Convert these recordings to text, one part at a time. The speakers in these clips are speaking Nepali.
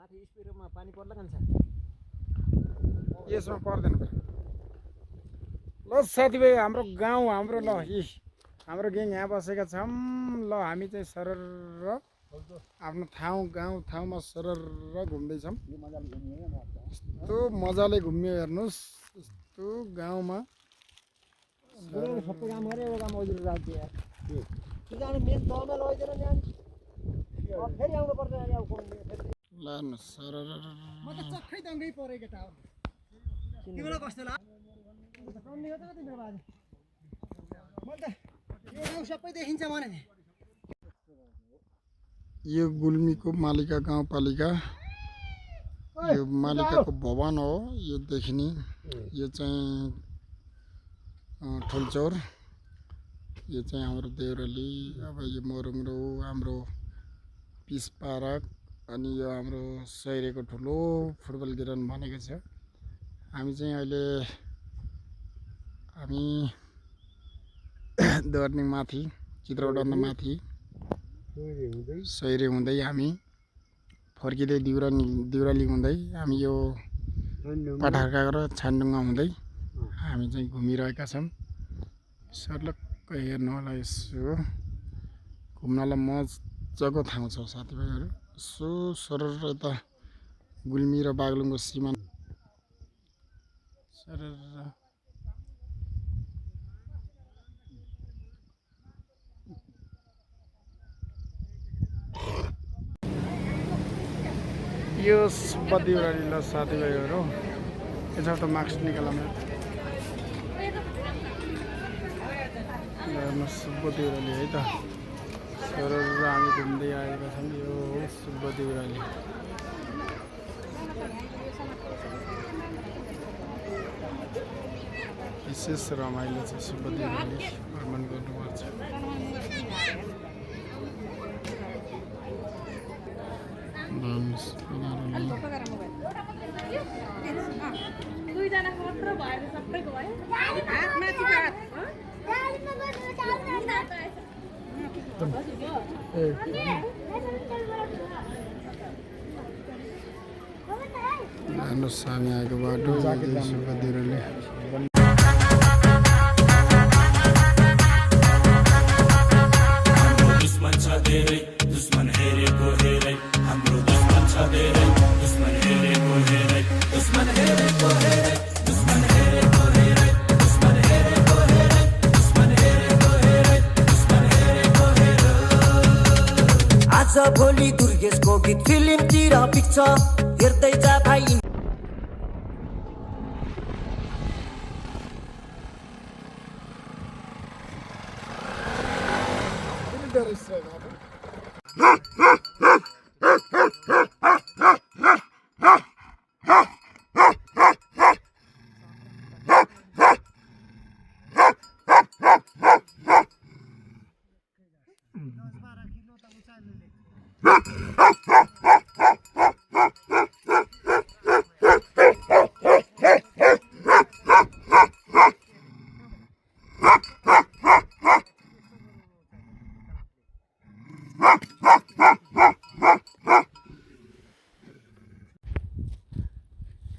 माथि स्पिडमा पानी पर्ला कान्छ यसमा पर्दैन ल साथीभाइ हाम्रो गाउँ हाम्रो ल हाम्रो ग्याङ यहाँ बसेका छौँ ल हामी चाहिँ सरर आफ्नो ठाउँमा सरर घुम्दैछौँ यस्तो मजाले घुम्यो हेर्नुहोस् यस्तो गाउँमा सबै काम गरे एउटा काम अझै राज्य यार त्यो जाने मेन दलमा लैदिएर नि फेरि आउनु पर्छ अनि अब ल सरर म त चक्कै दङ्गै परे केटा हो तिमीलाई कस्तो लाग्यो कम्नी हो त तिम्रो बाजे म त यो गाउँ सबै देखिन्छ भने यो गुल्मीको मालिका गाउँपालिका यो मालिकाको भवन हो यो देखिने यो चाहिँ ठुलचौर यो चाहिँ हाम्रो देउराली अब यो मोरङरो हाम्रो पिस पार्क अनि यो हाम्रो सैरेको ठुलो फुटबल ग्राउन्ड बनेको छ हामी चाहिँ अहिले हामी दर्निङ माथि चित्रवटा माथि सैरे हुँदै हामी फर्किँदै दिउराली हुँदै हामी यो पठारका र छानडुङ्गा हुँदै हामी चाहिँ घुमिरहेका छौँ सर्लक्क हेर्नु होला यसो घुम्नलाई मजाको ठाउँ छ साथीभाइहरू यसो सरर यता गुल्मी र बागलुङको सीमा सरर यो सुब्बा दिउराली ल साथीभाइहरू यसबाट मार्क्स निकाल्नु हेर्नुहोस् सुब्बा दिउराली है त सरर हामी घुम्दै आएका छौँ यो हो सुब्बा दिउराली विशेष रमाइलो छ सुब्बा दिउराली भ्रमण गर्नुपर्छ हेर्नुहोस् हामी आएको बाटो सुब्बा दिउराली आज भोलि दुर्गेशको गीत फिल्मतिर पिक्छ हेर्दै जा भाइ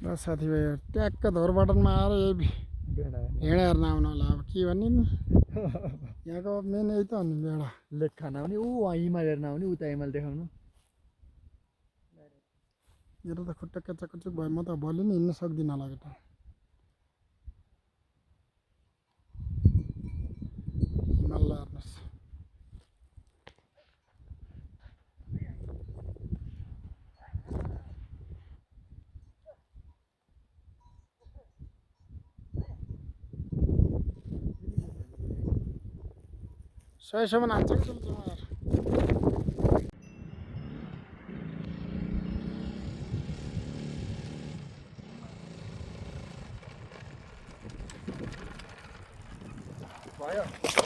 ल साथीभाइहरू ट्याक्क धोरपाटनमा आएर यही भेडा हेर्न आउनु होला अब के भन्ने नि यहाँको मेन यही त हो नि भेडा लेख खाना पनि ऊ हिमाल हेर्न आउने उता हिमाल देखाउनु मेरो त खुट्टा कच्चाकुच्चुक भयो म त भोलि नि हिँड्न सक्दिनँ होला केटा हिमाल हेर्नुहोस् सयसम्म हान्छ कि तुमसँग यार भयो